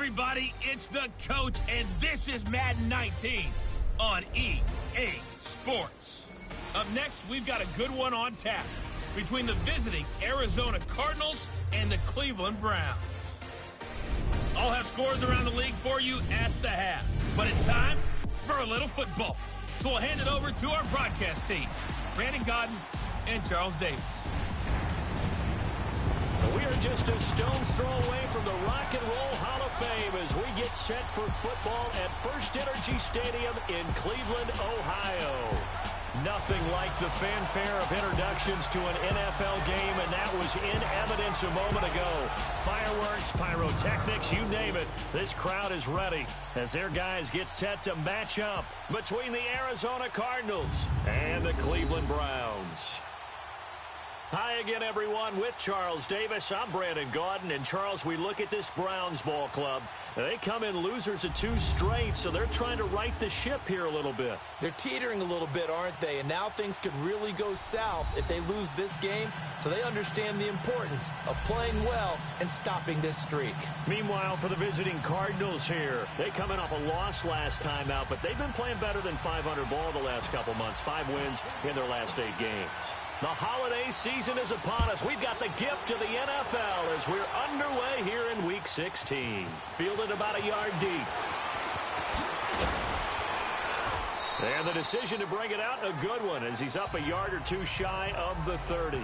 everybody, it's the coach, and this is Madden 19 on EA Sports. Up next, we've got a good one on tap between the visiting Arizona Cardinals and the Cleveland Browns. I'll have scores around the league for you at the half, but it's time for a little football. So we'll hand it over to our broadcast team, Brandon Godden and Charles Davis. We are just a stone's throw away from the Rock and Roll Hall of Fame as we get set for football at First Energy Stadium in Cleveland, Ohio. Nothing like the fanfare of introductions to an NFL game, and that was in evidence a moment ago. Fireworks, pyrotechnics, you name it. This crowd is ready as their guys get set to match up between the Arizona Cardinals and the Cleveland Browns. Hi again, everyone, with Charles Davis. I'm Brandon Godden, and Charles, we look at this Browns ball club. They come in losers of 2 straight, so they're trying to right the ship here a little bit. They're teetering a little bit, aren't they? And now things could really go south if they lose this game, so they understand the importance of playing well and stopping this streak. Meanwhile, for the visiting Cardinals here, they come in off a loss last time out, but they've been playing better than 500 ball the last couple months. 5 wins in their last 8 games. The holiday season is upon us. We've got the gift of the NFL as we're underway here in Week 16. Fielded about a yard deep. And the decision to bring it out, a good one, as he's up a yard or 2 shy of the 30.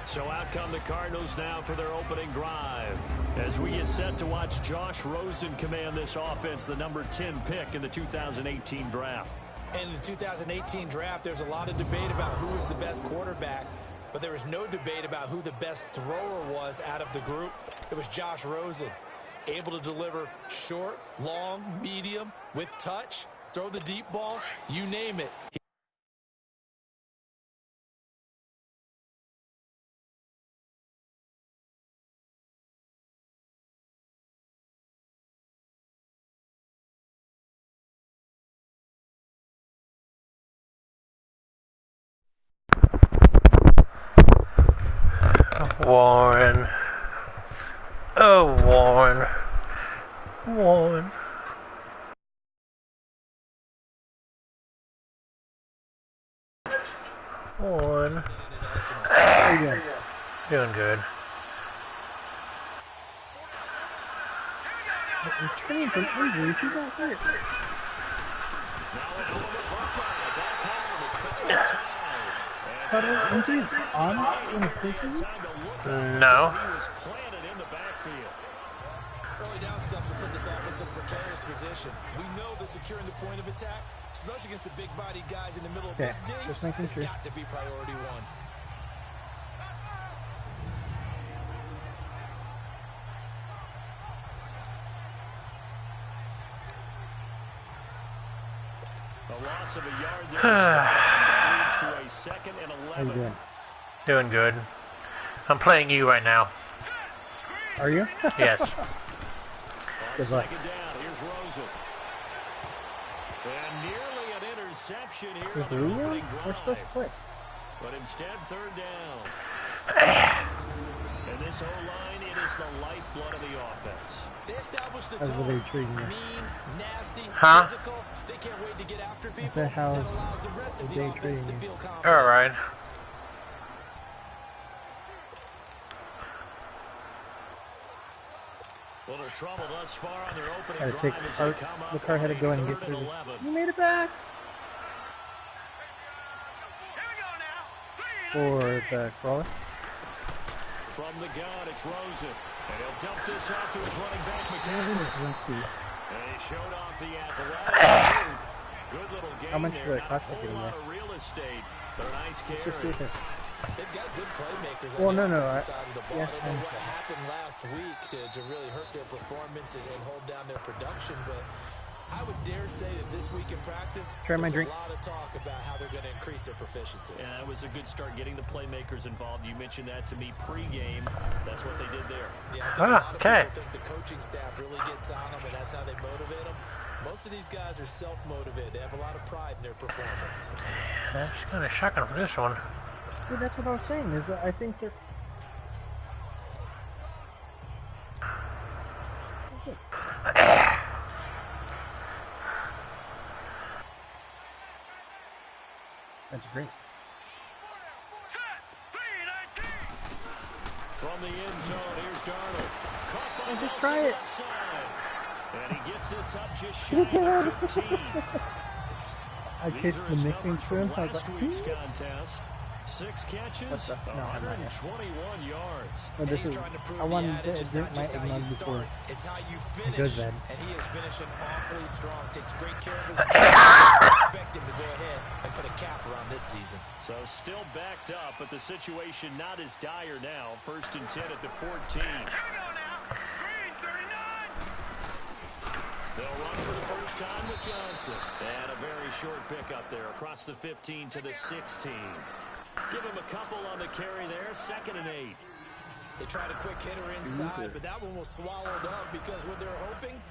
So out come the Cardinals now for their opening drive. As we get set to watch Josh Rosen command this offense, the number 10 pick in the 2018 draft. And in the 2018 draft, there's a lot of debate about who is the best quarterback, but there was no debate about who the best thrower was out of the group. It was Josh Rosen, able to deliver short, long, medium, with touch, throw the deep ball, you name it. Warren. Oh, Warren. Warren. Warren. How you doing? Doing good. Returning from injury, he got hurt. Are there injuries on in the preseason? No. Early down stuff to put this offense in a precarious position. We know that securing the point of attack, especially against the big-bodied guys in the middle of this game, has got to be priority 1. A loss of a yard there that leads to a second and 11. How you doing? Doing good. I'm playing you right now. Are you? Yes. Good luck. Here's Rosen. And nearly an interception here. Is the rule? We're supposed to play. But instead, 3rd down. And this O-line, it is the lifeblood of the offense. They established the How's the way treating you? mean, nasty, physical. They can't wait to get after people. I said, how's the day treating you? Alright. Little trouble thus far on their opening Gotta take drive as Art. they come up Look, Art had to go and get through this. You made it back! For the crawler. From the gun, it's Rosen. And he'll dump this off to his running back, McCaffrey. And he showed off the athletic. Good little game. How much there. did it cost to Not a get in whole there? lot of real estate, but a nice Let's just do carry. it. They've got good playmakers Well, on no, the no, offensive side of the ball. yeah, I don't know what happened last week to really hurt their performance and hold down their production, but I would dare say that this week in practice, Try my there's drink. a lot of talk about how they're going to increase their proficiency. Yeah, that was a good start getting the playmakers involved. You mentioned that to me pregame. That's what they did there. Yeah, I think a lot of okay. people think the coaching staff really gets on them, and that's how they motivate them. Most of these guys are self-motivated. They have a lot of pride in their performance. That's kind of shocking for this one. Dude, that's what I was saying, is that I think they're... That's great. From the end zone, here's Darnold. Hey, just try it. And he gets this up just shy of 15. I kissed the mixing spoon. I was Last like, week's contest. 6 catches, No, I'm not yet. 121 yards. But this is, I wanted to drink my eggnog before. It's how you Good finish. then. And he is finishing awfully strong. Takes great care of his expect him to go ahead and put a cap around this season. So still backed up, but the situation not as dire now. 1st and 10 at the 14. They'll run for the first time with Johnson. And a very short pickup there across the 15 to the 16. Give him a couple on the carry there. 2nd and 8. They tried a quick hitter inside, but that one was swallowed up because what they're hoping,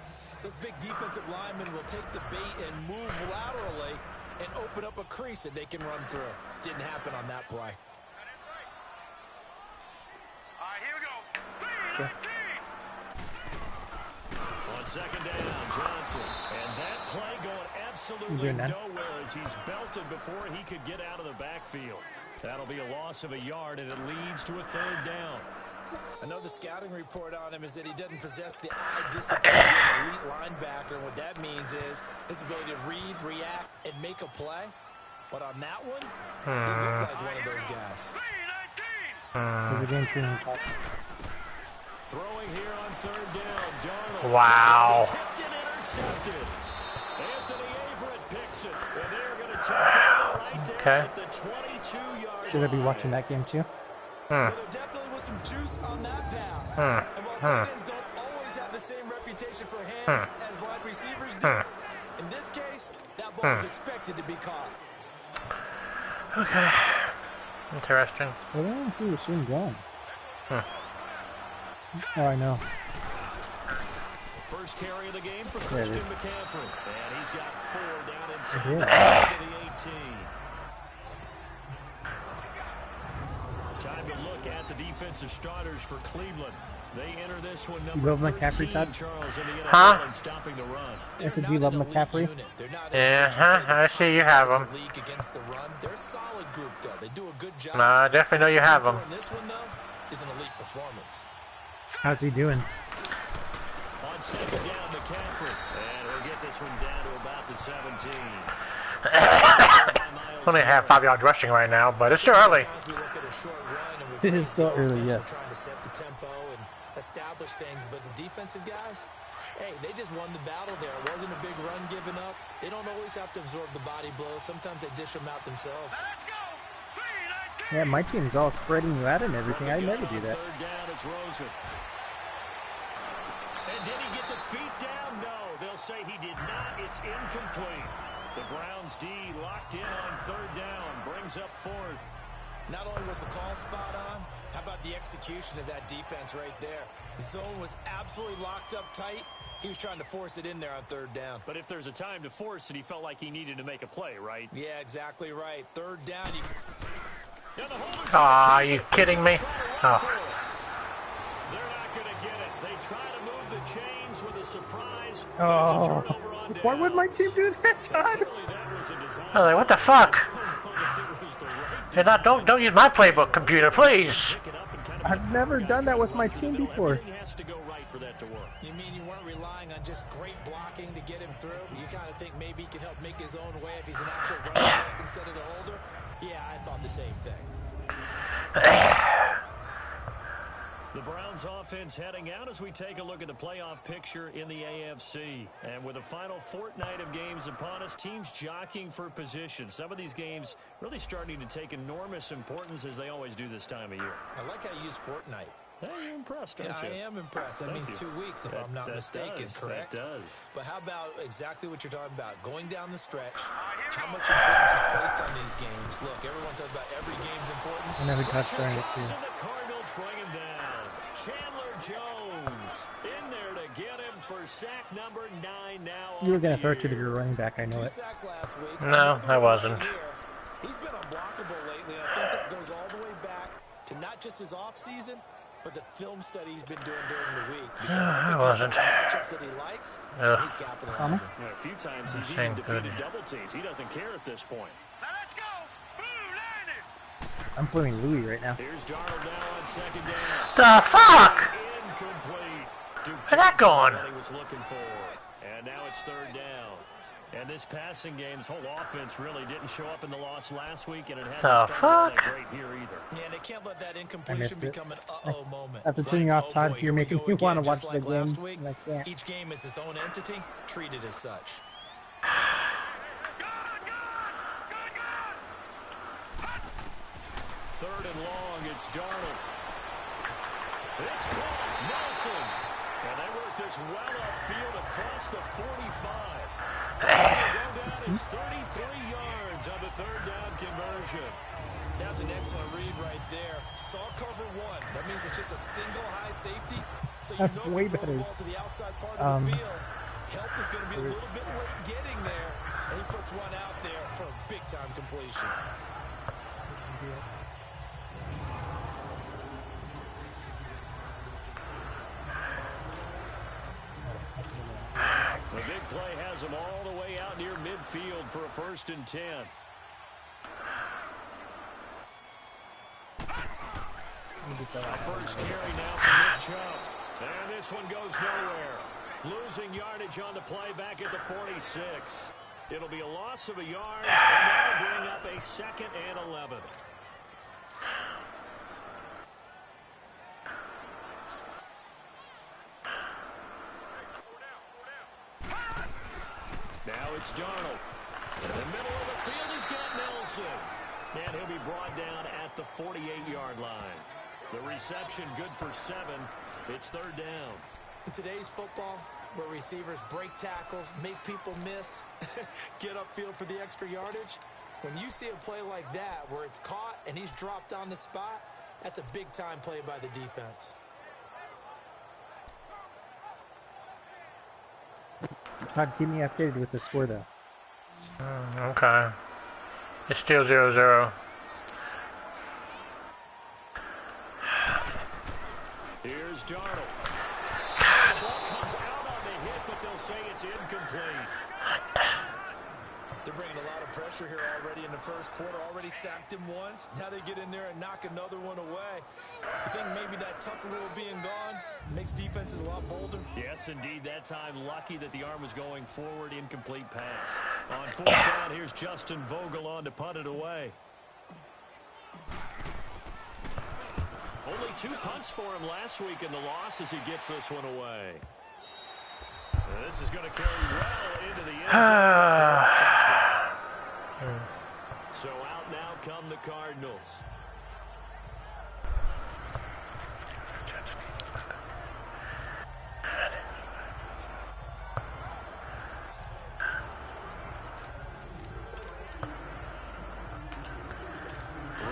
those big defensive linemen will take the bait and move laterally and open up a crease that they can run through. Didn't happen on that play. All right, here we go. Okay. On 2nd down, Johnson. And that play going absolutely nowhere as he's belted before he could get out of the backfield. That'll be a loss of a yard, and it leads to a 3rd down. I know the scouting report on him is that he doesn't possess the eye discipline of an elite linebacker. And what that means is his ability to read, react, and make a play. But on that one, he looked like one of those guys. There's a game training talk. Throwing here on 3rd down, Darnold. Wow. Tipped and intercepted. Anthony Averett picks it, and they're going to take it right there at the 22-yard Should I be line. watching that game too? Well, there definitely was some juice on that pass. And while tight ends don't always have the same reputation for hands as wide receivers do, in this case, that ball is expected to be caught. Okay. Interesting. Well, I didn't see the swing going. Oh, I know. First carry of the game for There it Christian is. McCaffrey. And he's got 4 down inside It is. to the 18. Time to look at the defensive starters for Cleveland. They enter this one number You love McCaffrey, 13, Todd? Charles, in the NFL Huh? and stopping the run. I said, do you love McCaffrey? Yeah, I see you have them. They're a solid group, though. They do a good job. I definitely know you have them. This one, though, is an elite performance. How's he doing? On 2nd down, McCaffrey. And we'll get this one down to about the 17. Only have 5 yards rushing right now, but it's still early. It is still early, yes. Trying to set the tempo and establish things, but the defensive guys, hey, they just won the battle there. It wasn't a big run given up. They don't always have to absorb the body blows. Sometimes they dish them out themselves. Yeah, my team's all spreading you out and everything. I never do that. 3rd down, it's Rosen. And did he get the feet down? No, they'll say he did not. It's incomplete. The Browns D locked in on 3rd down, brings up 4th. Not only was the call spot on, how about the execution of that defense right there? The zone was absolutely locked up tight. He was trying to force it in there on 3rd down. But if there's a time to force it, he felt like he needed to make a play, right? Yeah, exactly right. 3rd down. Aw, are you kidding me? Oh. They're not going to get it. They try to move the chains with a surprise. Oh, why would my team do that, Todd? I was like, what the fuck? Don't use my playbook, computer, please. I've never done that with my team before. You mean you weren't relying on just great blocking to get him through? You kind of think maybe he can help make his own way if he's an actual running back instead of the holder? Yeah, I thought the same thing. The Browns offense heading out as we take a look at the playoff picture in the AFC. And with the final fortnight of games upon us, teams jockeying for position. Some of these games really starting to take enormous importance as they always do this time of year. I like how you use fortnight. Hey, you're impressed, aren't Yeah, you? I am impressed. That means 2 weeks, if I'm not mistaken, correct? That does. But how about exactly what you're talking about? Going down the stretch, how much importance is placed on these games? Look, everyone talks about every game's important. I never touched during it too. And the Cardinals bring him down. Chandler Jones in there to get him for sack number 9 now. You were going to throw it to the running back, I know 2 it. sacks last week. No, I wasn't. He's been unblockable lately, and I think that goes all the way back to not just his offseason, but the film study he's been doing during the week. Because I think he's got matchups that he likes, and he's capitalizing. A few times he's even defeated double teams. He doesn't care at this point. Now let's go. I'm playing Louis right now. Here's Darnold now on second down. The fuck? Incomplete. Where'd that going? What he was looking for. And now it's third down. And this passing game's whole offense really didn't show up in the loss last week, and it hasn't started all that great here either. Yeah, and they can't let that incompletion become an uh-oh moment. After turning off Todd, you're making me want to watch the game. Like that. Each game is its own entity, treated as such. Third and long, it's Darnold. It's caught, Nelson. And they work this well upfield across the 45. Go down is 33 yards on the third down conversion. That's an excellent read right there. Saw cover one. That means it's just a single high safety. So you That's know way throw better. the ball to the outside part of the field. Help is going to be a little bit late getting there. And he puts one out there for a big-time completion. The big play has him all the way out near midfield for a 1st and 10. A first carry now for Nick Chubb. And this one goes nowhere. Losing yardage on the play back at the 46. It'll be a loss of a yard, and that'll bring up a 2nd and 11. Now it's Darnold. In the middle of the field, he's got Nelson. And he'll be brought down at the 48-yard line. The reception good for 7. It's third down. In today's football, where receivers break tackles, make people miss, get upfield for the extra yardage, when you see a play like that where it's caught and he's dropped on the spot, that's a big-time play by the defense. Todd, keep me updated with the score, though. Okay. It's still 0-0. Here's Darnold. The ball comes out on the hit, but they'll say it's incomplete. They're bringing a lot of pressure here already in the first quarter. Already sacked him once. Now they get in there and knock another one away. I think maybe that Tucker rule being gone makes defenses a lot bolder. Yes, indeed. That time, lucky that the arm was going forward. Incomplete pass. On 4th down, here's Justin Vogel on to punt it away. Only 2 punts for him last week in the loss as he gets this one away. This is going to carry well into the end zone for a touchdown. So out now come the Cardinals.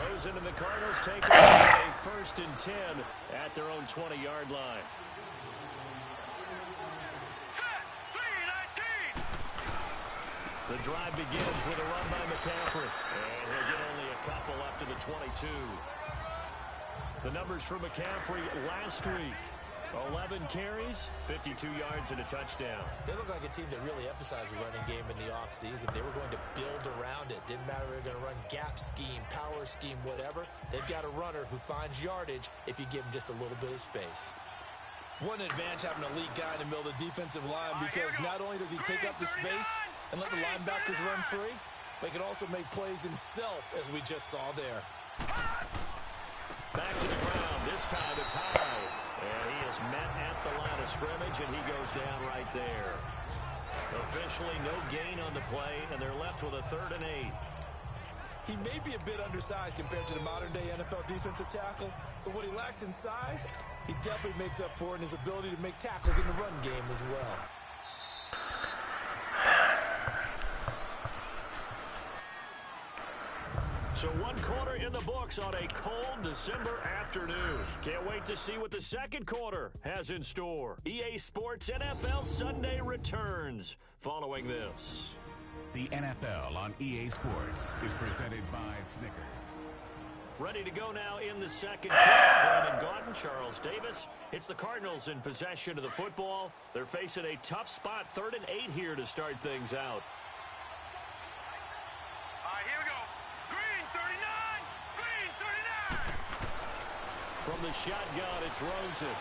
Rosen and the Cardinals take a 1st and 10 at their own 20-yard line. The drive begins with a run by McCaffrey. And he'll get only a couple up to the 22. The numbers for McCaffrey last week. 11 carries, 52 yards, and a touchdown. They look like a team that really emphasized the running game in the offseason. They were going to build around it. Didn't matter if they were going to run gap scheme, power scheme, whatever. They've got a runner who finds yardage if you give him just a little bit of space. One advantage having a elite guy in the middle of the defensive line, because not only does he take up the space and let the linebackers run free, but he can also make plays himself, as we just saw there. Back to the ground. This time it's high. And he is met at the line of scrimmage, and he goes down right there. Officially, no gain on the play, and they're left with a 3rd and 8. He may be a bit undersized compared to the modern-day NFL defensive tackle, but what he lacks in size, he definitely makes up for in his ability to make tackles in the run game as well. So 1 quarter in the books on a cold December afternoon. Can't wait to see what the 2nd quarter has in store. EA Sports NFL Sunday returns following this. The NFL on EA Sports is presented by Snickers. Ready to go now in the 2nd quarter. Brandon Gaudin, Charles Davis. It's the Cardinals in possession of the football. They're facing a tough spot, 3rd and 8 here to start things out. Here we go. Green 39. Green 39. From the shotgun, it's Rosen.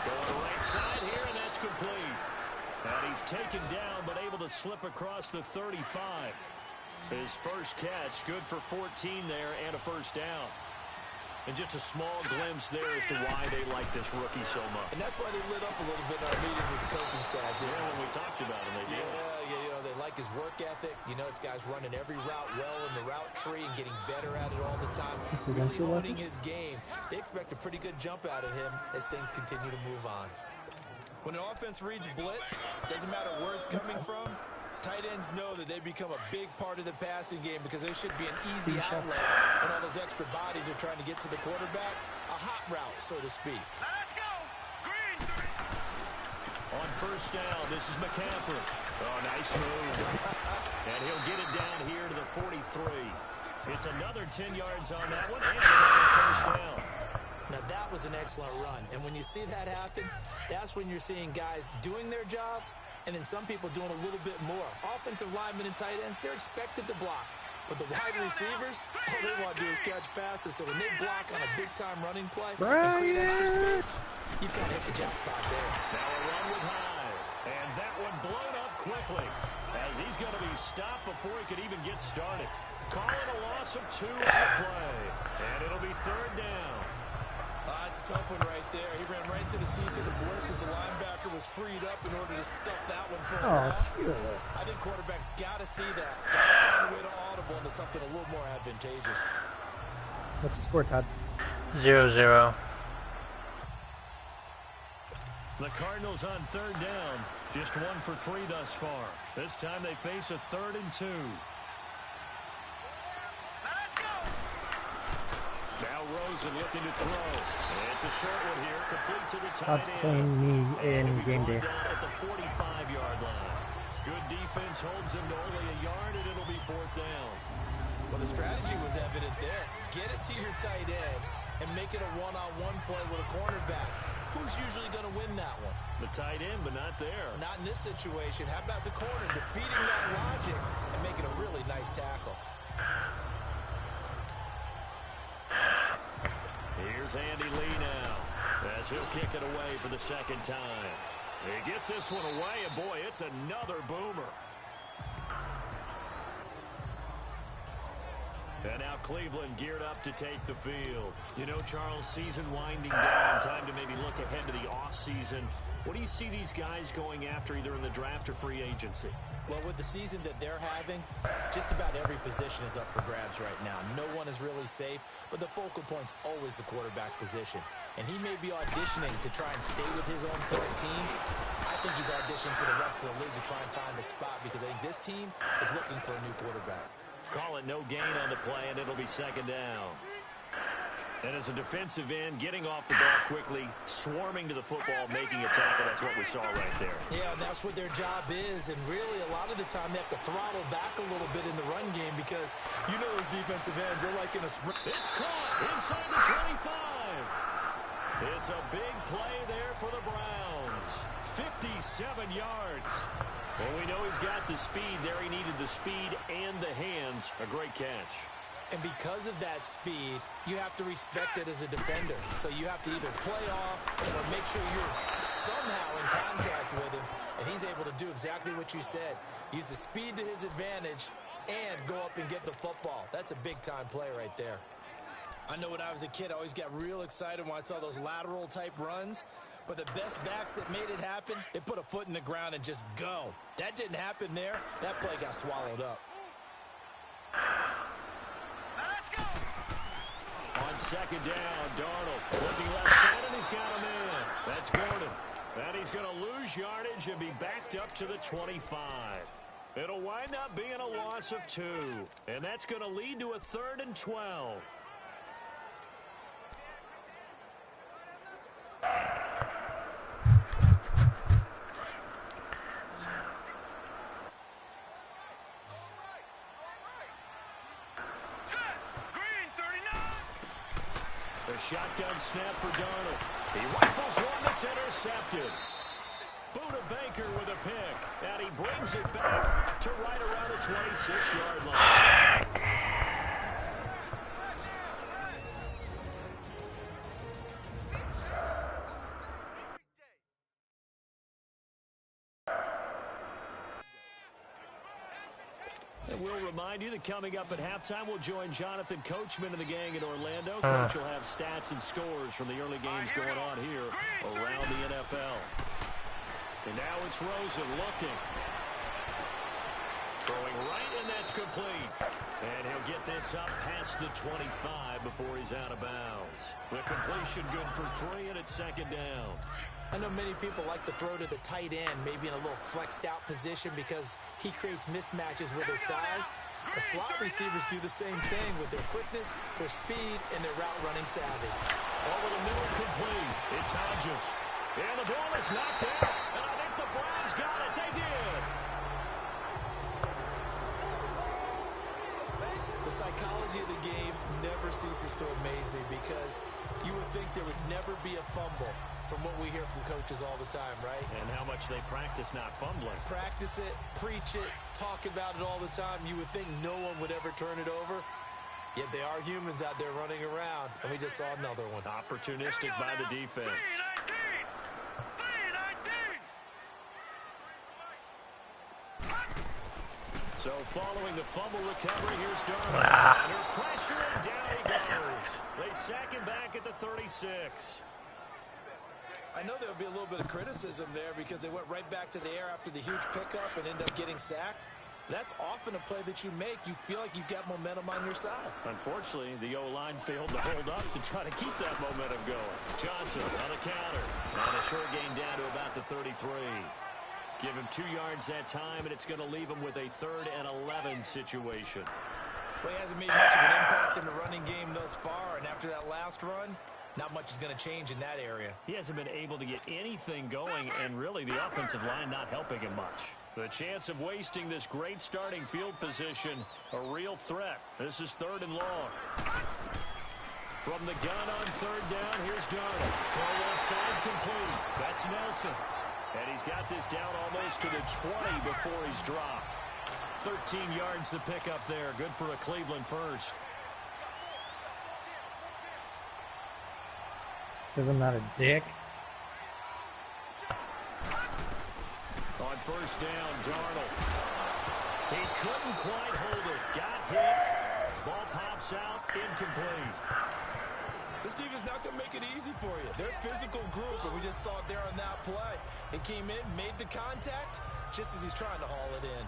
Going right side here, and that's complete. And he's taken down, but able to slip across the 35. His first catch, good for 14 there, and a first down. And just a small glimpse there as to why they like this rookie so much. And that's why they lit up a little bit in our meetings with the coaching staff. Yeah, when we talked about him, they did. Yeah, you know, they like his work ethic. You know, this guy's running every route well in the route tree and getting better at it all the time. Really honing his game. They expect a pretty good jump out of him as things continue to move on. When an offense reads blitz, doesn't matter where it's coming from, tight ends know that they become a big part of the passing game because there should be an easy outlet when all those extra bodies are trying to get to the quarterback. A hot route, so to speak. Let's go. Green. On first down, this is McCaffrey. Oh, nice move. And he'll get it down here to the 43. It's another 10 yards on that one, and another first down. Now, that was an excellent run. And when you see that happen, that's when you're seeing guys doing their job, and then some people doing a little bit more. Offensive linemen and tight ends, they're expected to block. But the wide receivers, all they want to do is catch passes. So when they block on a big-time running play and create extra space, you've got to hit the jackpot there. Now a run with Hyde. And that one blown up quickly as he's going to be stopped before he could even get started. Call it a loss of 2 on the play. And it'll be third down. It's a tough one right there. He ran right into the teeth of the blitz as the linebacker was freed up in order to stuff that one for a loss. I think quarterbacks got to see that. Got to find a way to audible into something a little more advantageous. What's the score, Todd? 0-0. The Cardinals on third down. Just 1 for 3 thus far. This time they face a 3rd and 2. Now Rosen looking to throw. It's a short one here, complete to the tight end. Todd's playing me in Gameday. At the 45-yard line. Good defense holds him to only a yard, and it'll be 4th down. Well, the strategy was evident there. Get it to your tight end and make it a one-on-one play with a cornerback. Who's usually going to win that one? The tight end, but not there. Not in this situation. How about the corner defeating that logic and making a really nice tackle? Here's Andy Lee now as he'll kick it away for the 2nd time. He gets this one away, and boy, it's another boomer. And now Cleveland geared up to take the field. You know, Charles, season winding down, time to maybe look ahead to the offseason. What do you see these guys going after either in the draft or free agency? Well, with the season that they're having, just about every position is up for grabs right now. No one is really safe, but the focal point's always the quarterback position. And he may be auditioning to try and stay with his own current team. I think he's auditioning for the rest of the league to try and find a spot because I think this team is looking for a new quarterback. Call it no gain on the play, and it'll be 2nd down. And as a defensive end, getting off the ball quickly, swarming to the football, making a tackle. That's what we saw right there. Yeah, and that's what their job is. And really, a lot of the time, they have to throttle back a little bit in the run game because you know those defensive ends are like in a sprint. It's caught inside the 25. It's a big play there for the Browns. 57 yards. And we know he's got the speed there. He needed the speed and the hands. A great catch. And because of that speed, you have to respect it as a defender. So you have to either play off or make sure you're somehow in contact with him. And he's able to do exactly what you said. Use the speed to his advantage and go up and get the football. That's a big-time play right there. I know when I was a kid, I always got real excited when I saw those lateral-type runs. But the best backs that made it happen, they put a foot in the ground and just go. That didn't happen there. That play got swallowed up. On 2nd down, Darnold looking left side, and he's got a man. That's Gordon. And he's going to lose yardage and be backed up to the 25. It'll wind up being a loss of 2. And that's going to lead to a 3rd and 12. The shotgun snap for Darnold. He rifles one that's intercepted. Buda Baker with a pick. And he brings it back to right around the 26-yard line. remind you that coming up at halftime, we'll join Jonathan Coachman and the gang in Orlando. Coach will have stats and scores from the early games going on here around the NFL. And now it's Rosen looking. Throwing right, and that's complete. And he'll get this up past the 25 before he's out of bounds. The completion good for 3, and it's second down. I know many people like to throw to the tight end, maybe in a little flexed out position because he creates mismatches with his size. The slot receivers do the same thing with their quickness, their speed, and their route running savvy. Over the middle, complete. It's Hodges. And the ball is knocked out. And I think the Browns got it. They did. The psychology of the game never ceases to amaze me because you would think there would never be a fumble from what we hear from coaches all the time, right? And how much they practice not fumbling. Practice it, preach it, talk about it all the time. You would think no one would ever turn it over. Yet they are humans out there running around, and we just saw another one. Opportunistic by the defense. So following the fumble recovery, here's Darnold. Under pressure, and down he goes. They sack him back at the 36. I know there'll be a little bit of criticism there because they went right back to the air after the huge pickup and end up getting sacked. That's often a play that you make. You feel like you've got momentum on your side. Unfortunately, the O-line failed to hold up to try to keep that momentum going. Johnson on a counter. And a short gain down to about the 33. Give him 2 yards that time, and it's going to leave him with a 3rd and 11 situation. Well, he hasn't made much of an impact in the running game thus far, and after that last run, not much is going to change in that area. He hasn't been able to get anything going, and really the offensive line not helping him much. The chance of wasting this great starting field position, a real threat. This is 3rd and long. From the gun on 3rd down, here's Darnold. Throw left side complete. That's Nelson. And he's got this down almost to the 20 before he's dropped. 13 yards to pick up there. Good for a Cleveland first. Isn't that a dick? On 1st down, Darnold. He couldn't quite hold it. Got hit. Ball pops out. Incomplete. This defense not going to make it easy for you. They're a physical group, and we just saw it there on that play. It came in, made the contact, just as he's trying to haul it in.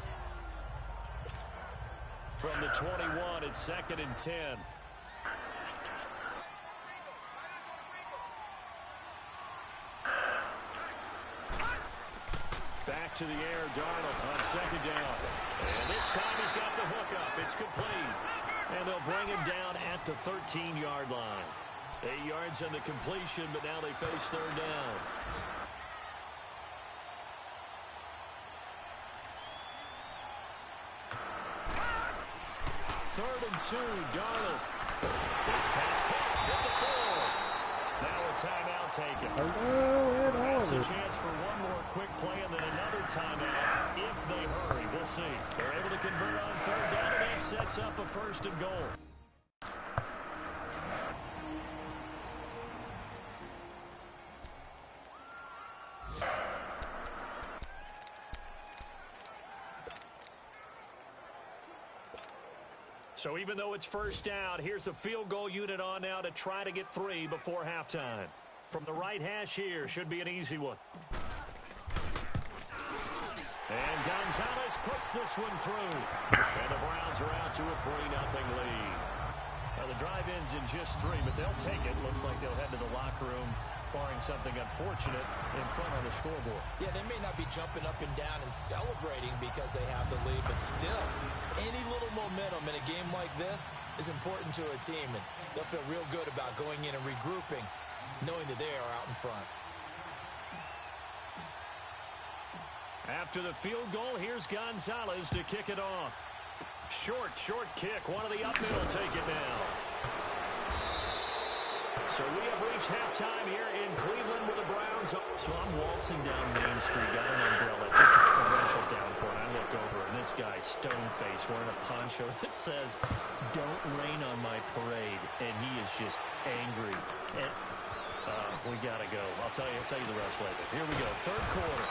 From the 21, it's 2nd and 10. Back to the air, Darnold on 2nd down. And this time he's got the hook up. It's complete. And they'll bring him down at the 13-yard line. 8 yards on the completion, but now they face 3rd down. Third and 2, Darnold. This pass caught at the 4. Now a timeout taken. That's a chance for one more quick play and then another timeout if they hurry. We'll see. They're able to convert on 3rd down, and that sets up a 1st and goal. So even though it's 1st down, here's the field goal unit on now to try to get 3 before halftime. From the right hash here, should be an easy one. And Gonzalez puts this one through. And the Browns are out to a 3-0 lead. Now the drive ends in just 3, but they'll take it. Looks like they'll head to the locker room, barring something unfortunate, in front on the scoreboard. Yeah, they may not be jumping up and down and celebrating because they have the lead, but still, any little momentum in a game like this is important to a team, and they'll feel real good about going in and regrouping, knowing that they are out in front. After the field goal, here's Gonzalez to kick it off. Short kick. One of the up middle take it now. So we have reached halftime here in Cleveland with the Browns. So I'm waltzing down Main Street, got an umbrella, just a torrential downpour. I look over, and this guy, stone-faced, wearing a poncho that says, "Don't rain on my parade," and he is just angry. And we gotta go. I'll tell you the rest later. Here we go, 3rd quarter.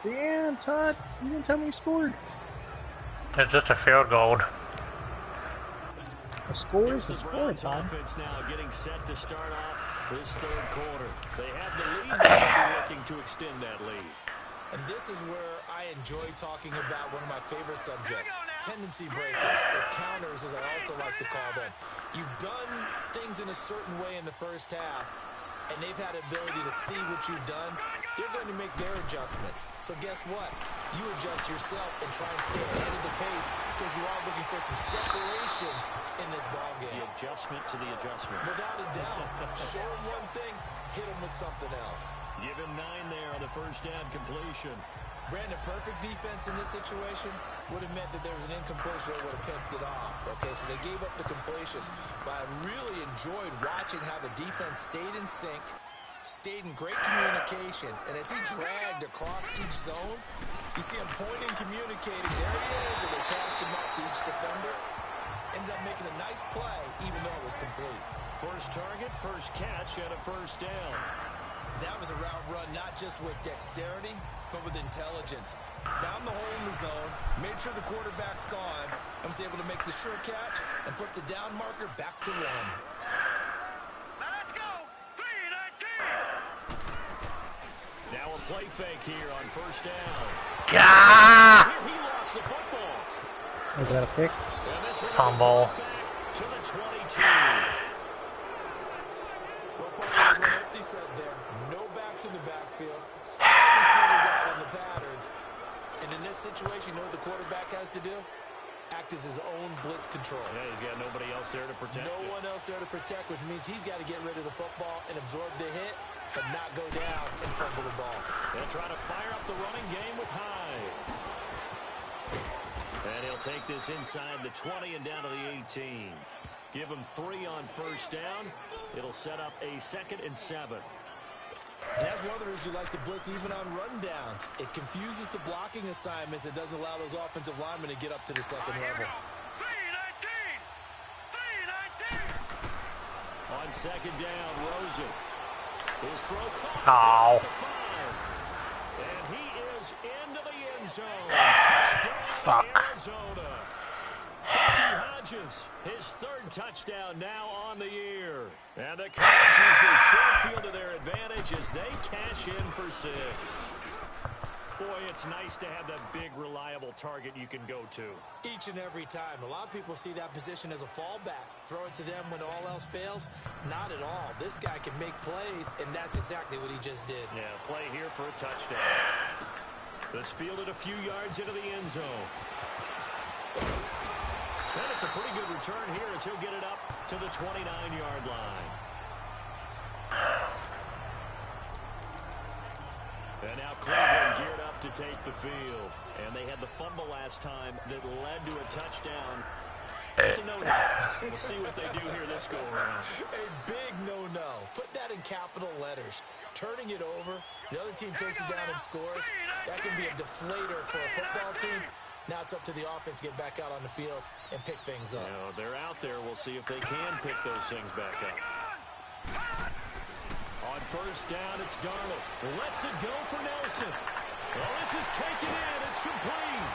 Damn, Todd, you didn't tell me you scored. It's just a field goal. The score is the The score, Browns Tom. offense now getting set to start off this third quarter. They have the lead, but they'll be looking to extend that lead. And this is where I enjoy talking about one of my favorite subjects, tendency breakers, or counters as I also like to call them. You've done things in a certain way in the first half, and they've had the ability to see what you've done. They're going to make their adjustments. So guess what? You adjust yourself and try and stay ahead of the pace because you are looking for some separation in this ballgame. The adjustment to the adjustment. Without a doubt. Show him one thing, hit him with something else. Give him 9 there on the first down completion. Brandon, perfect defense in this situation would have meant that there was an incompletion that would have picked it off. Okay, so they gave up the completion. But I really enjoyed watching how the defense stayed in sync, stayed in great communication, and as he dragged across each zone, you see him pointing, communicating. There he is, and they passed him up to each defender. Ended up making a nice play, even though it was complete. First target, first catch, and a first down. That was a route run not just with dexterity, but with intelligence. Found the hole in the zone, made sure the quarterback saw him, and was able to make the sure catch and flip the down marker back to 1. Now let's go. 3-19. Now a play fake here on first down. Yeah! Here he lost the football. Was that a pick? And this one Fumble. back to the 22. Well, part of what Empty said there, no backs in the backfield, receivers out in the pattern, and in this situation, you know what the quarterback has to do? Act as his own blitz control. Yeah, he's got nobody else there to protect No him. one else there to protect, which means he's got to get rid of the football and absorb the hit, but not go down and fumble the ball. They'll try to fire up the running game with Hyde. And he'll take this inside the 20 and down to the 18. Give him 3 on first down. It'll set up a 2nd and 7. And that's one of the reasons you like to blitz even on rundowns. It confuses the blocking assignments. It doesn't allow those offensive linemen to get up to the second level. 3-19. On second down, Rosen. His throw caught. Ow. At the 5. And he is into the end zone. Touchdown, Fuck. Arizona. Bucky Hodges, his 3rd touchdown now on the year. And the Cubs use the short field to their advantage as they cash in for 6. Boy, it's nice to have that big, reliable target you can go to. Each and every time. A lot of people see that position as a fallback. Throw it to them when all else fails. Not at all. This guy can make plays, and that's exactly what he just did. Yeah, play here for a touchdown. This fielded a few yards into the end zone. And it's a pretty good return here as he'll get it up to the 29-yard line. And now Cleveland geared up to take the field. And they had the fumble last time that led to a touchdown. It's a no-no. We'll see what they do here this go-around. A big no-no. Put that in capital letters. Turning it over, the other team takes it down and scores. That can be a deflator for a football team. Now it's up to the offense to get back out on the field and pick things up. You know, they're out there. We'll see if they can pick those things back up. On first down, it's Darnold. Lets it go for Nelson. Well, this is taken in. It's complete.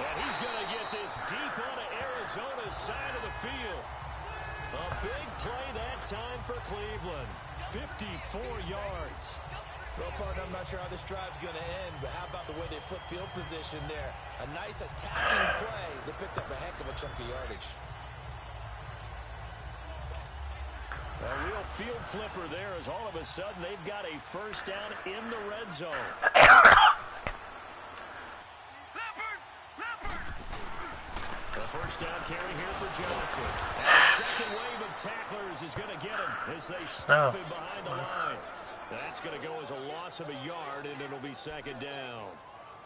And he's going to get this deep onto Arizona's side of the field. A big play that time for Cleveland. 54 yards. Well, partner, I'm not sure how this drive's going to end, but how about the way they flip field position there? A nice attacking play that picked up a heck of a chunk of yardage. A real field flipper there as all of a sudden they've got a first down in the red zone. The first down carry here for Johnson. And the second wave of tacklers is going to get him as they stop him behind the line. That's going to go as a loss of a yard, and it'll be second down.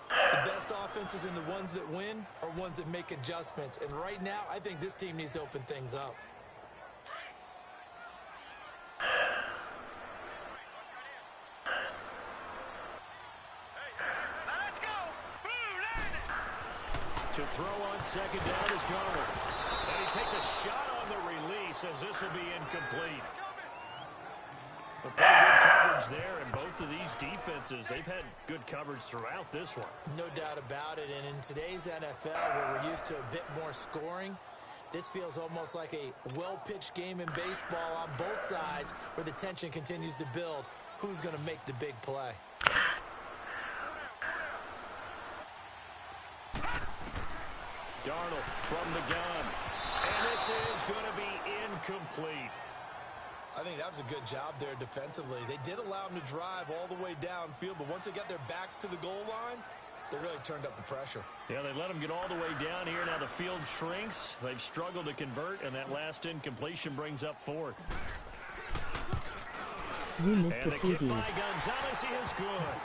The best offenses and the ones that win are ones that make adjustments. And right now, I think this team needs to open things up. Let's go. To throw on second down is Darnold. And he takes a shot on the release as this will be incomplete. A pretty good coverage coverage there, and both of these defenses, they've had good coverage throughout this one. No doubt about it, and in today's NFL, where we're used to a bit more scoring, this feels almost like a well-pitched game in baseball on both sides where the tension continues to build. Who's going to make the big play? Darnold from the gun. And this is going to be incomplete. I think that was a good job there defensively. They did allow them to drive all the way downfield, but once they got their backs to the goal line, they really turned up the pressure. Yeah, they let them get all the way down here. Now the field shrinks. They've struggled to convert, and that last incompletion brings up fourth. You missed And the the kick TV. by Gonzalez is good.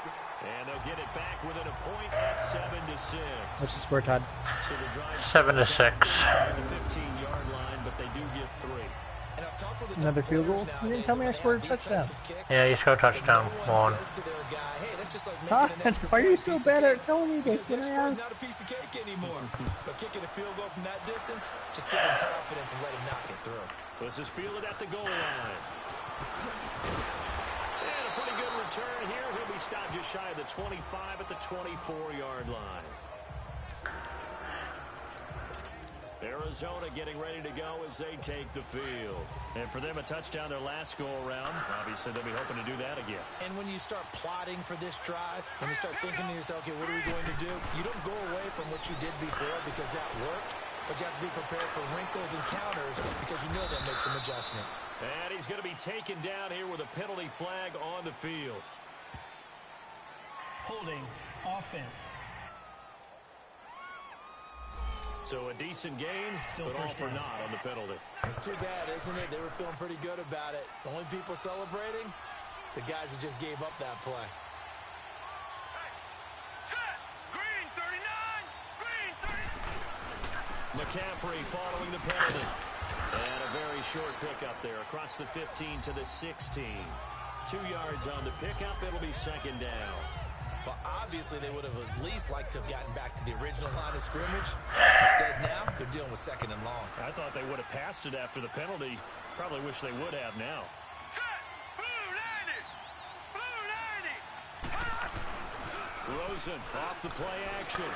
And they'll get it back within a point at 7-6. What's the score, Todd? So the drive 7-6. inside the 15-yard line, but they do give 3. And I've talked with Another field goal? You didn't tell me I scored a touchdown. Yeah, you scored a touchdown. One. Huh? Why are you so bad at telling me this when I asked? Not a piece of cake anymore. But kicking a field goal from that distance, just give him confidence and let him knock it through. This is fielded at the goal line. And a pretty good return here. He'll be stopped just shy of the 25 at the 24-yard line. Arizona getting ready to go as they take the field. And for them, a touchdown their last go-around. Obviously, they'll be hoping to do that again. And when you start plotting for this drive, when you start thinking to yourself, okay, what are we going to do? You don't go away from what you did before because that worked, but you have to be prepared for wrinkles and counters because you know they'll make some adjustments. And he's going to be taken down here with a penalty flag on the field. Holding offense. So a decent gain, Still but all first for down. naught on the penalty. It's too bad, isn't it? They were feeling pretty good about it. The only people celebrating, the guys who just gave up that play. Set. Green 39. Green 39. McCaffrey following the penalty. And a very short pickup there across the 15 to the 16. 2 yards on the pickup. It'll be second down. Well, obviously, they would have at least liked to have gotten back to the original line of scrimmage. Instead, now, they're dealing with second and long. I thought they would have passed it after the penalty. Probably wish they would have now. Set. Blue 90. Blue 90. Rosen off the play action.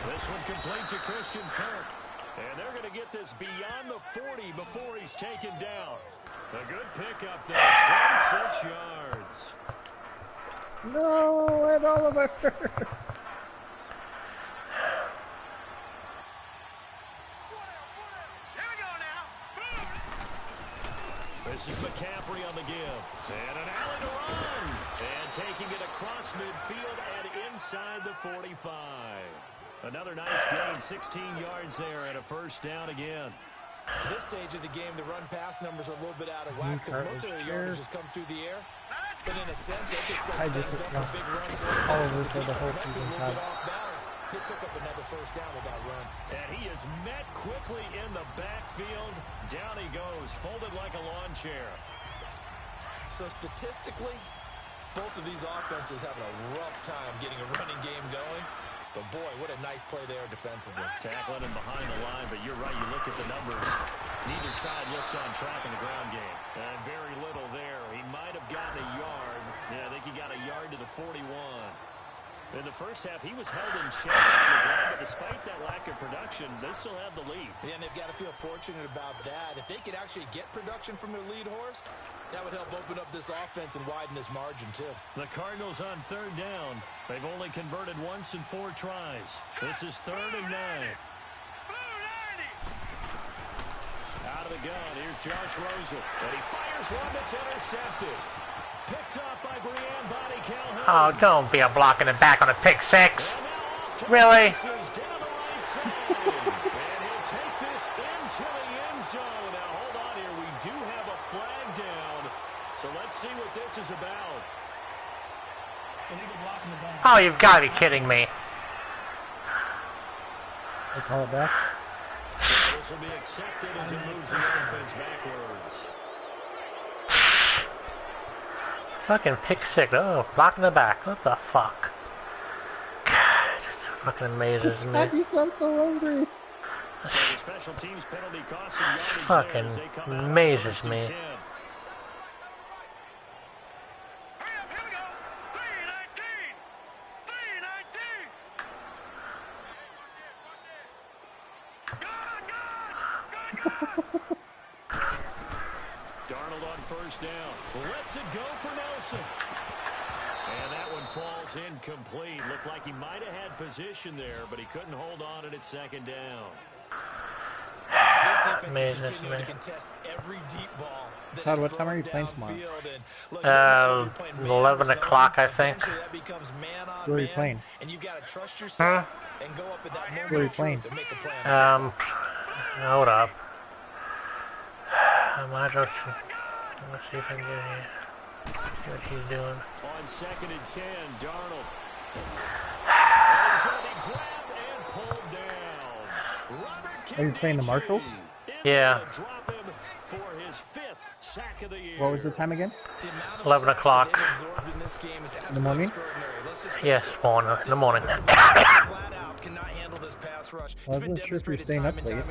This one complete to Christian Kirk. And they're going to get this beyond the 40 before he's taken down. A good pickup there, 26 yards. No, and Oliver. Here we go now. This is McCaffrey on the give. And an alley to run. And taking it across midfield and inside the 45. Another nice gain, 16 yards there and a first down again. At this stage of the game, the run-pass numbers are a little bit out of whack because most of the yardage just come through the air. But in a sense, that just sets I just things up lost for big runs. Oliver for the whole Might be a season, little bit Todd. off balance. He'll pick up another first down with that run. And he is met quickly in the backfield. Down he goes, folded like a lawn chair. So statistically, both of these offenses having a rough time getting a running game going. But boy, what a nice play there defensively. Tackling him behind the line, but you're right, you look at the numbers. Neither side looks on track in the ground game. And very little there. He might have gotten a yard. Yeah, I think he got a yard to the 41. In the first half, he was held in check on the ground, but despite that lack of production, they still have the lead. Yeah, and they've got to feel fortunate about that. If they could actually get production from their lead horse, that would help open up this offense and widen this margin, too. The Cardinals on third down. They've only converted once in 4 tries. This is 3rd and 9. Blue 90. Out of the gun, here's Josh Rosen. And he fires one that's intercepted. Picked off by Brianne Body Calhoun. Oh, don't be a block in the back on a pick six. Really? Down the right side. And he'll take this into the end zone. Now, hold on here. We do have a flag down. So let's see what this is about. Illegal block in the back. Oh, you've got to be kidding me. They call it back. So this will be accepted as it moves the offense backwards. Fucking pick six. Oh, block in the back. What the fuck? God, it just fucking amazes me. God, you sound so angry. So the special teams penalty cost some yardage Fucking there as they come out on amazes 1st and me. 10. Darnold on first down. Lets it go for Nelson. And that one falls incomplete. Looked like he might have had position there, but he couldn't hold on at second down. This defense is continuing to contest every deep ball. Todd, what time are you playing tomorrow? 11 o'clock, I think. Where are you playing? And you got to trust yourself and go up at that moment. Where are you playing? Hold up. I might just, let's see if I can get here. See what he's doing. On 2nd and 10, Darnold. And he's going to be grabbed and pulled down. Are you playing the Marshals? Yeah. Drop him for his 5th sack of the year. What was the time again? 11 o'clock. In the morning? Yes, morning. In the morning. I wasn't sure if you're staying up late.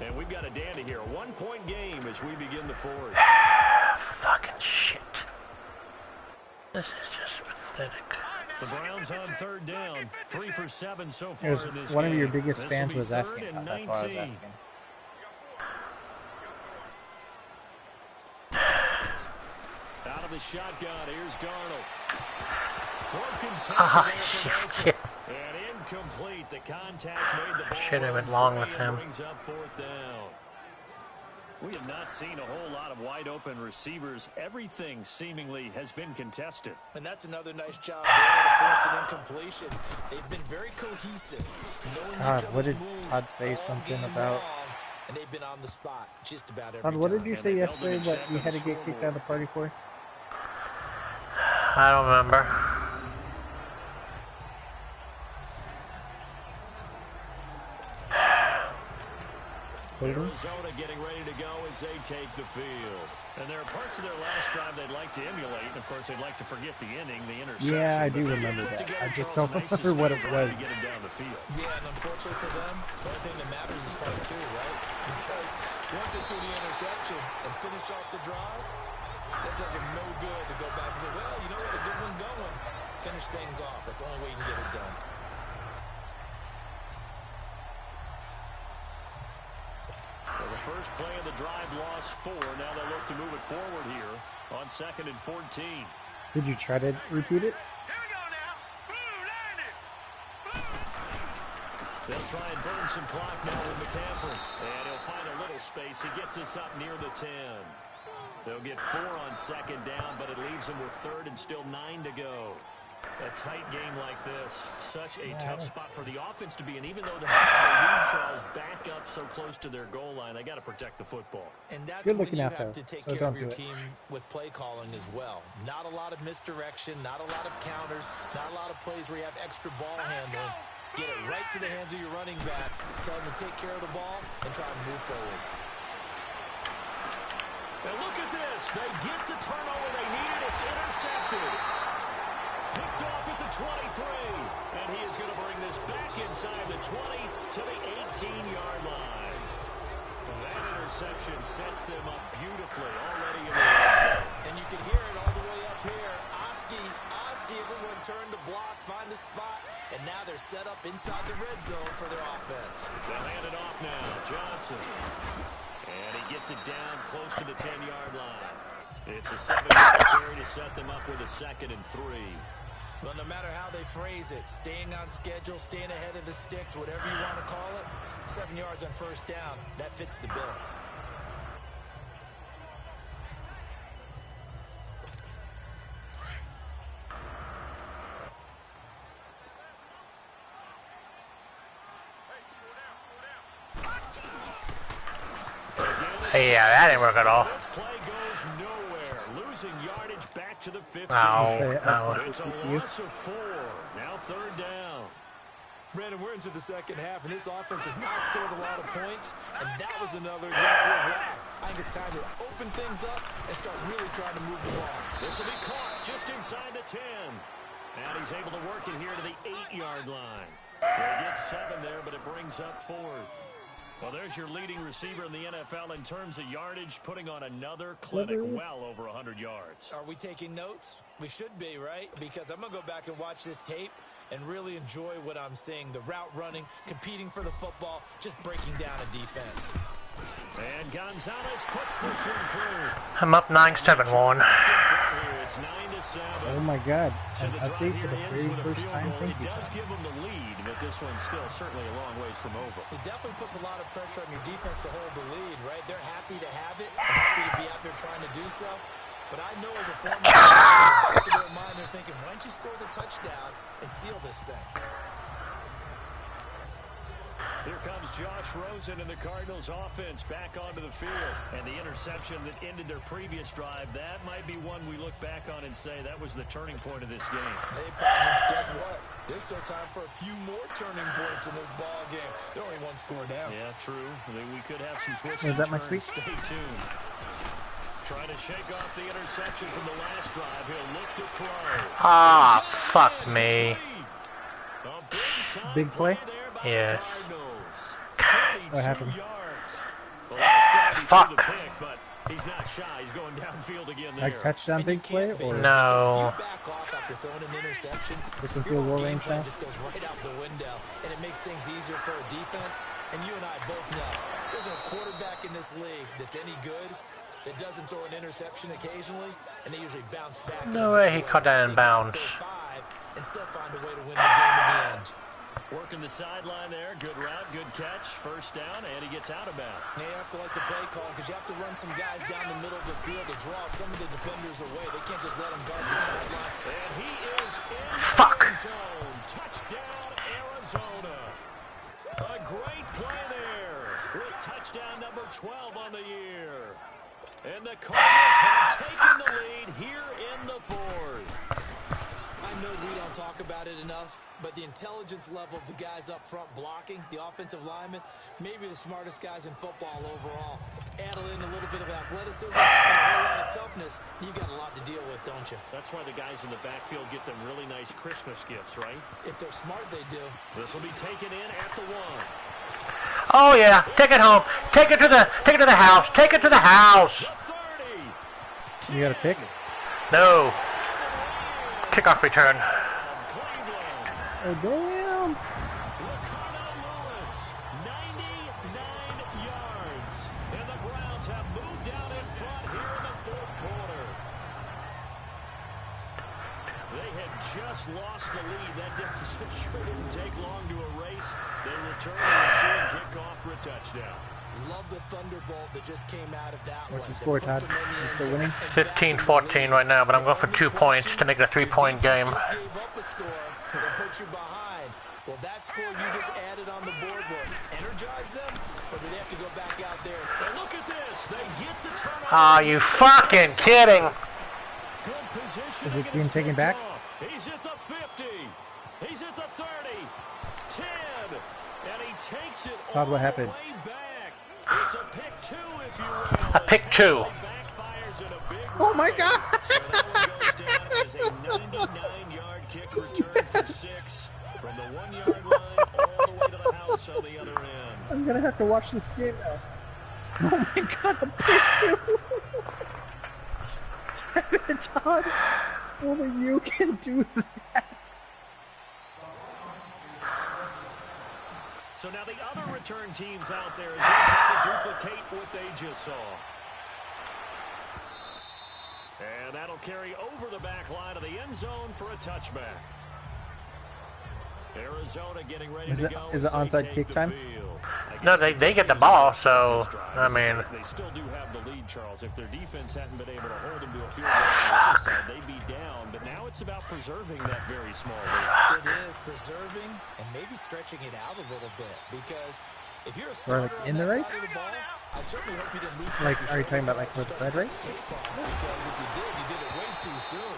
And we've got a dandy here. A 1-point game as we begin the 4th. Fucking shit. This is just pathetic. The Browns on 3rd down. 3 for 7 so far in this one game. of your biggest fans was 3rd asking and about that. That's why I was 19. asking. Out of the shotgun, here's Darnold. Broken tackle there for Nelson. And incomplete. The contact made the ball. Should have been long with him. Brings up 4th down. We have not seen a whole lot of wide open receivers. Everything seemingly has been contested. And that's another nice job there to force an incompletion. They've been very cohesive. What did Todd say something about? And they've been on the spot just about every Todd, what time. did you say yesterday that you had to get kicked out of the party for? I don't remember. Arizona getting ready to go as they take the field. And there are parts of their last drive they'd like to emulate. And of course, they'd like to forget the inning, the interception. Yeah, I do remember that. I just don't remember what it was. Get him down the field. Yeah, and unfortunately for them, the only thing that matters is part 2, right? Because once they threw the interception and finish off the drive, that does them no good to go back and say, well, you know what, a good one going. Finish things off. That's the only way you can get it done. So the first play of the drive lost 4. Now they look to move it forward here on 2nd and 14. Did you try to repeat it? Here we go now. Blue landed. They'll try and burn some clock now with McCaffrey. And he'll find a little space. He gets us up near the 10. They'll get 4 on 2nd down, but it leaves them with 3rd and still 9 to go. A tight game like this, such a tough spot for the offense to be in. Even though the lead trials back up so close to their goal line, they got to protect the football. And that's Good when looking you out have there, to take so care of don't your do it. team with play calling as well. Not a lot of misdirection, not a lot of counters, not a lot of plays where you have extra ball handling. Get it right to the hands of your running back. Tell them to take care of the ball and try and move forward. And look at this. They get the turnover they needed. It's intercepted. Picked off at the 23. And he is going to bring this back inside the 20 to the 18-yard line. That interception sets them up beautifully already in the red zone. And you can hear it all the way up here. Oski, everyone turned to block, find a spot, and now they're set up inside the red zone for their offense. They'll hand it off now. Johnson. And he gets it down close to the 10-yard line. It's a 7-yard carry to set them up with a 2nd and 3. Well, no matter how they phrase it, staying on schedule, staying ahead of the sticks, whatever you want to call it, 7 yards on 1st down, that fits the bill. Yeah, that didn't work at all. This play goes nowhere. Losing yardage back to the 15. It's a loss of 4. Now 3rd down. Brandon, we're into the second half, and this offense has not scored a lot of points, and that was another example of why. I think it's time to open things up and start really trying to move the ball. This will be caught just inside the 10. And he's able to work it here to the 8-yard line. They get 7 there, but it brings up 4th. Well, there's your leading receiver in the NFL in terms of yardage, putting on another clinic well over 100 yards. Are we taking notes? We should be, right? Because I'm going to go back and watch this tape, and really enjoy what I'm seeing. The route running, competing for the football, just breaking down a defense. And Gonzalez puts this one through. I'm up 9-7-1. It's 9-7. Oh my God! So An the drive update for here the ends very with a first field time. goal. Thank It you. does give them the lead, but this one's still certainly a long ways from over. It definitely puts a lot of pressure on your defense to hold the lead, right? They're happy to have it, and happy to be out there trying to do so. But I know as a former player, in the back of their mind, they're thinking, why don't you score the touchdown and seal this thing? Here comes Josh Rosen and the Cardinals offense back onto the field. And the interception that ended their previous drive, that might be one we look back on and say that was the turning point of this game. Hey, partner, guess what? There's still time for a few more turning points in this ball game. They're only one score down. Yeah, true. We could have some twists Is and that my turns. sweep? Stay tuned. Trying to shake off the interception from the last drive. He'll look to throw. Ah, fuck me. Big play? Yes. What happened? Well, last drive he Fuck. threw the pick, but he's not shy. He's going downfield again there. Like touchdown big play or No. Back off after throwing an interception. Just some Your field goal game range plan now? just goes right out the window, and it makes things easier for a defense. And you and I both know there's a quarterback in this league that's any good that doesn't throw an interception occasionally, and they usually bounce back. No way he caught that in bounds. And still find a way to win the game in the end. Working the sideline there. Good route, good catch. First down, and he gets out of bounds. Now you have to like the play call because you have to run some guys down the middle of the field to draw some of the defenders away. They can't just let them guard the sideline. And he is in Fuck. the zone. Touchdown, Arizona. A great play there with touchdown number 12 on the year. And the Cardinals have taken the lead here in the fourth. I know we don't talk about it enough, but the intelligence level of the guys up front blocking, the offensive linemen, maybe the smartest guys in football overall. Add in a little bit of athleticism and a whole lot of toughness, you got a lot to deal with, don't you? That's why the guys in the backfield get them really nice Christmas gifts, right? If they're smart, they do. This will be taken in at the 1. Oh yeah, take it home. Take it to the house. Take it to the house. The 30. you got a pick? No. Kickoff return. Oh damn! Ricardo Lewis, 99 yards. And the Browns have moved down in front here in the fourth quarter. They had just lost the lead. That deficit sure didn't take long to erase. They return the ensuing kickoff for a touchdown. Love the thunderbolt that just came out of that What's the one. score, That puts Todd? them in the You end still zone winning? and back in the 15-14 lead. right now, but I'm going for 2 points to make it a 3-point game. Just gave up a score and put you behind. Well, that score you just added on the board will energize them, or do they have to go back out there? And look at this. They get the turnover. Are you fucking kidding? Good position. Is it being taken back? He's at the 50. He's at the 30. 10. And he takes it Todd, all what happened? the way back. It's a pick 2, if you will. A pick 2. Backfires in a big Oh my way. God! So that one goes down as a 99-yard kick return for 6 from the 1-yard line all the way to the house on the other end. I'm gonna have to watch this game now. Oh my God! A pick two. Todd, only you can do that. So now the other return teams out there as they try to duplicate what they just saw. And that'll carry over the back line of the end zone for a touchback. Arizona getting ready to go. Is it onside kick time? No, they get the ball, so, I mean... They still do have the lead, Charles. If their defense hadn't been able to hold them to a field goal on the other side, they'd be down. But now it's about preserving that very small lead. It is preserving and maybe stretching it out a little bit, because if you're a starter like on in the that race? side of the ball, I certainly hope you didn't lose. Like, are you talking about like for the Fed race? Because if you did it way too soon.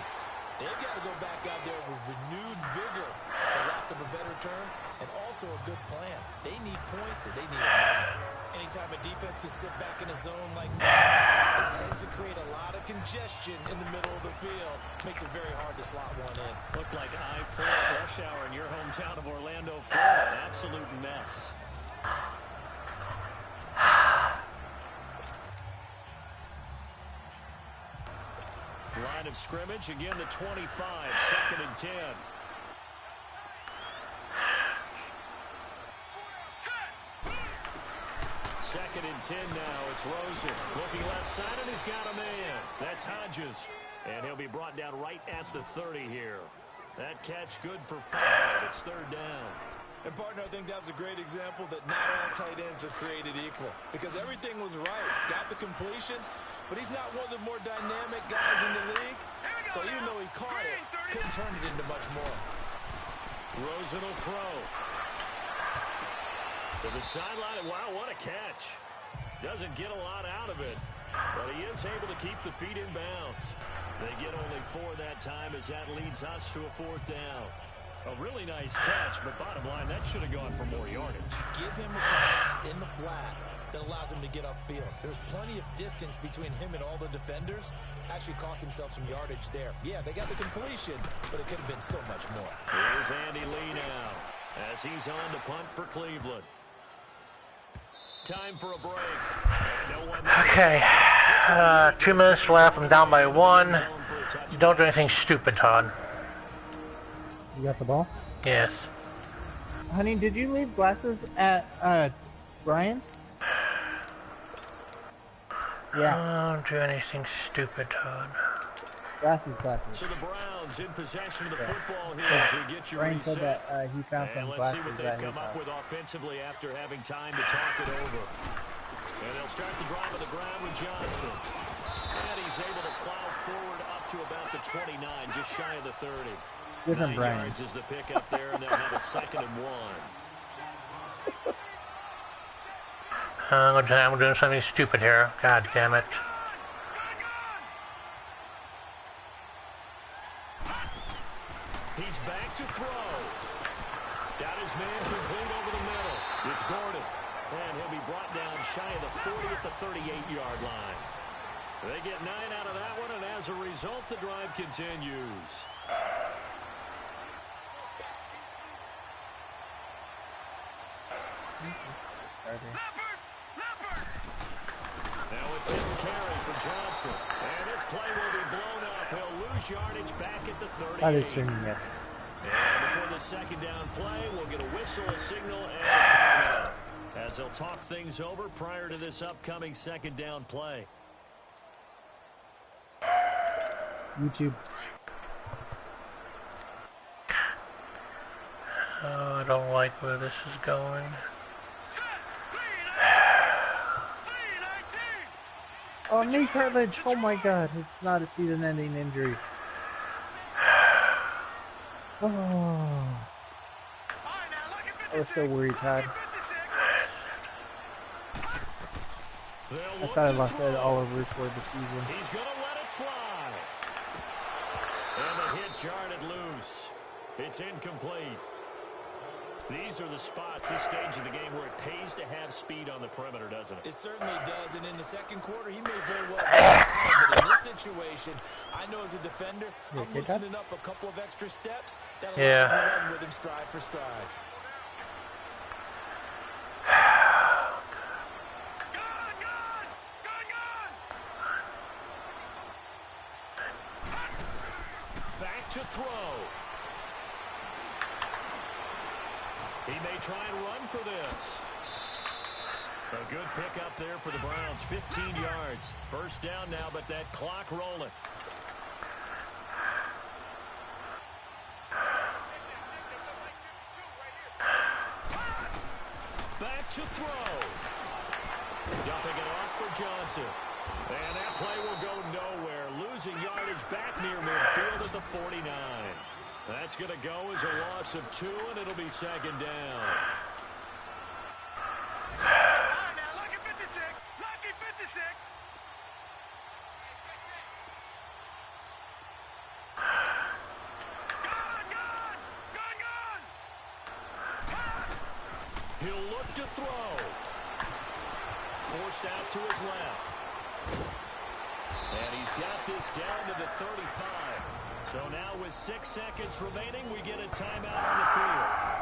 They've got to go back out there with renewed vigor, for lack of a better term, and also a good plan. They need points, and they need it now. Anytime a defense can sit back in a zone like that, it tends to create a lot of congestion in the middle of the field. Makes it very hard to slot one in. Looked like I-4 rush hour in your hometown of Orlando, Florida. An absolute mess. Line of scrimmage, again the 25, 2nd and 10. 2nd and 10 now. It's Rosen looking left side, and he's got a man. That's Hodges. And he'll be brought down right at the 30 here. That catch good for 5. It's 3rd down. And, partner, I think that was a great example that not all tight ends are created equal. Because everything was right. Got the completion, but he's not one of the more dynamic guys in the league. So even though he caught it, couldn't turn it into much more. Rosen will throw. To the sideline. Wow, what a catch. Doesn't get a lot out of it, but he is able to keep the feet in bounds. They get only 4 that time as that leads us to a 4th down. A really nice catch, but bottom line, that should have gone for more yardage. Give him a pass in the flat that allows him to get upfield. There's plenty of distance between him and all the defenders. Actually cost himself some yardage there. Yeah, they got the completion, but it could have been so much more. Here's Andy Lee now as he's on to punt for Cleveland. Time for a break. No one Okay. 2 minutes left. I'm down by 1. Don't do anything stupid, Todd. You got the ball? Yes. Honey, did you leave glasses at Brian's? Yeah. Don't do anything stupid, Todd. Glasses. So the Browns in possession of the football here as we get you Brian reset. said that he found some let's see glasses what at they've his come up house. with offensively after having time to talk it over. And they'll start the drive on the ground with Johnson. And he's able to plow forward up to about the 29, just shy of the 30. Different 9 Brian. yards is the pickup there, and they'll have a 2nd and 1. I'm doing something stupid here. God damn it. He's back to throw. Got his man complete over the middle. It's Gordon. And he'll be brought down shy of the 40 at the 38-yard line. They get 9 out of that one, and as a result, the drive continues. Now it's in carry for Johnson. And this play will be blown up. He'll lose yardage back at the 38. I assume yes. And before the 2nd down play, we'll get a whistle, a signal, and a timeout, as they'll talk things over prior to this upcoming 2nd down play. YouTube. Oh, I don't like where this is going. Oh, knee cartilage. Oh my god, it's not a season-ending injury. Oh. I was so worried, Todd. I thought I lost that all over for the season. He's going to let it fly. And the hit jarred it loose. It's incomplete. These are the spots, this stage of the game, where it pays to have speed on the perimeter, doesn't it? It certainly does, and in the 2nd quarter, he may very well be behind, but in this situation, I know as a defender, I'm loosening up a couple of extra steps that allow me to run with him stride for stride. Back to throw. He may try and run for this. A good pickup there for the Browns. 15 yards. 1st down now, but that clock rolling. Back to throw. Dumping it off for Johnson. And that play will go nowhere. Losing yardage back near midfield at the 49. That's going to go as a loss of 2, and it'll be 2nd down. Now, lucky 56. Lucky 56. Gone. He'll look to throw. Forced out to his left. And he's got this down to the 35. So now with 6 seconds remaining, we get a timeout on the field.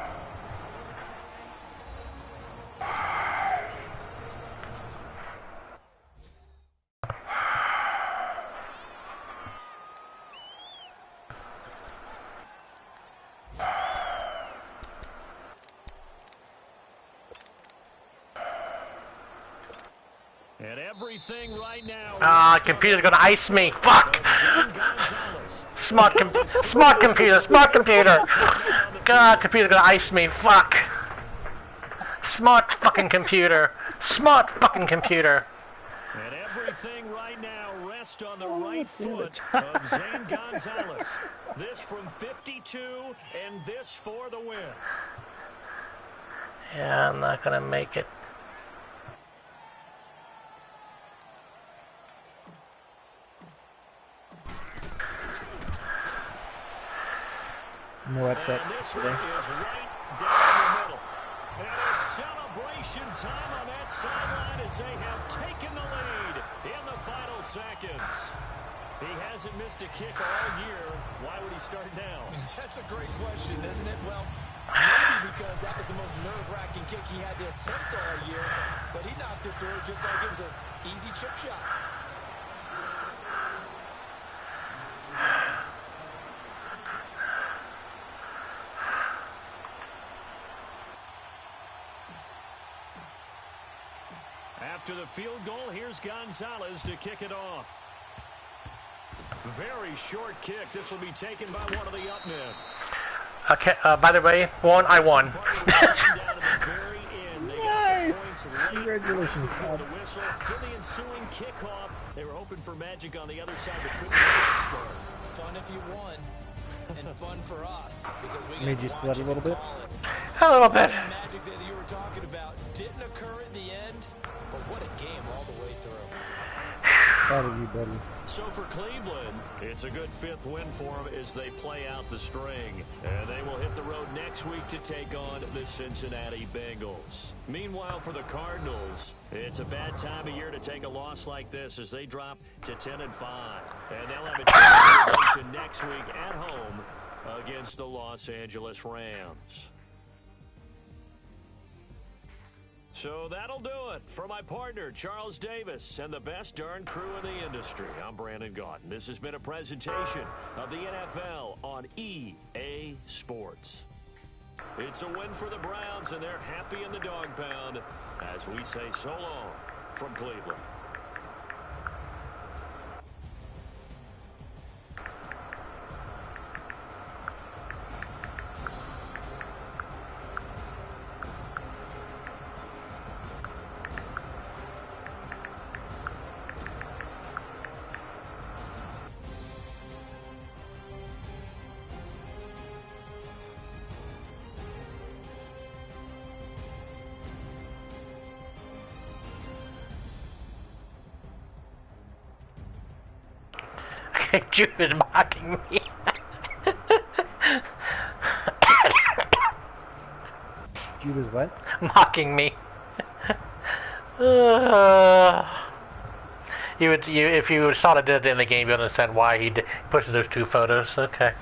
And everything right now. Ah, computer's gonna ice me. Fuck! Smart computer, smart computer. God, computer's gonna ice me. Fuck! Smart fucking computer. Smart fucking computer. And everything right now rests on the right foot of Zane Gonzalez. This from 52, and this for the win. Yeah, I'm not gonna make it. No upset And this today. one is right down the middle. And it's celebration time on that sideline as they have taken the lead in the final seconds. He hasn't missed a kick all year. Why would he start now? That's a great question, isn't it? Well, maybe because that was the most nerve-wracking kick he had to attempt all year, but he knocked it through just like it was an easy chip shot. After the field goal, here's Gonzalez to kick it off. Very short kick. This will be taken by one of the up men. Okay, by the way, I won. Nice! Congratulations, Todd. The whistle. With the ensuing kickoff, they were hoping for magic on the other side, but couldn't get it scored. Fun if you won, and fun for us because we Made you sweat a little bit? A little bit. The magic that you were talking about didn't occur at the end, but what a game all the way through. Proud of you, buddy. So for Cleveland, it's a good fifth win for them as they play out the string. And they will hit the road next week to take on the Cincinnati Bengals. Meanwhile, for the Cardinals, it's a bad time of year to take a loss like this as they drop to 10-5. And they'll have a chance for redemption next week at home against the Los Angeles Rams. So that'll do it for my partner, Charles Davis, and the best darn crew in the industry. I'm Brandon Gaudin. This has been a presentation of the NFL on EA Sports. It's a win for the Browns, and they're happy in the dog pound as we say so long from Cleveland. Jude is mocking me. Jude is what? Mocking me. If you saw it in the game, you understand why he pushes those two photos. Okay.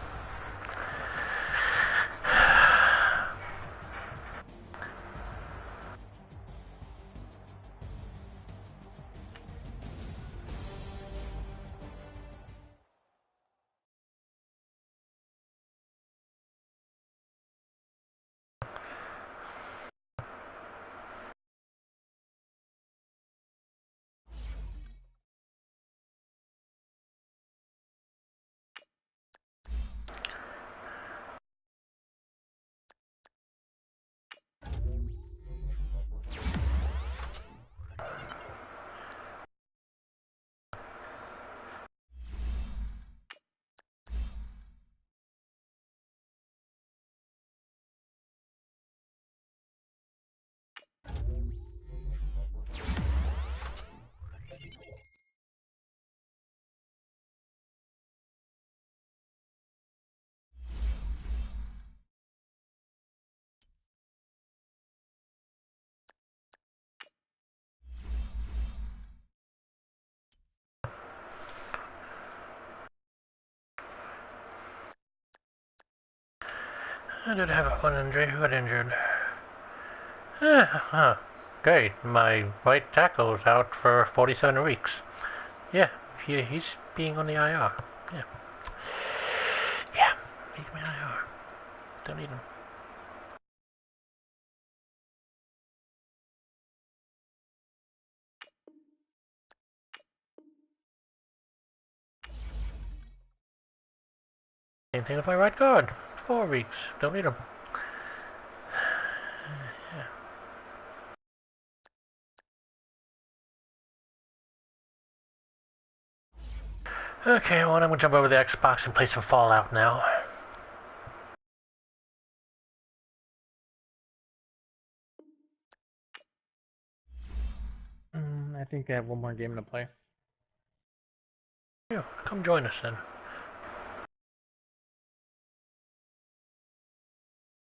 I did have one injury. Who got injured? Great. My right tackle is out for 47 weeks. Yeah, he's being on the IR. Yeah. Yeah, he's on the IR. Don't need him. Same thing with my right guard. 4 weeks. Don't need him. Okay, well, I'm gonna jump over the Xbox and play some Fallout now. I think they have one more game to play. Yeah, come join us then.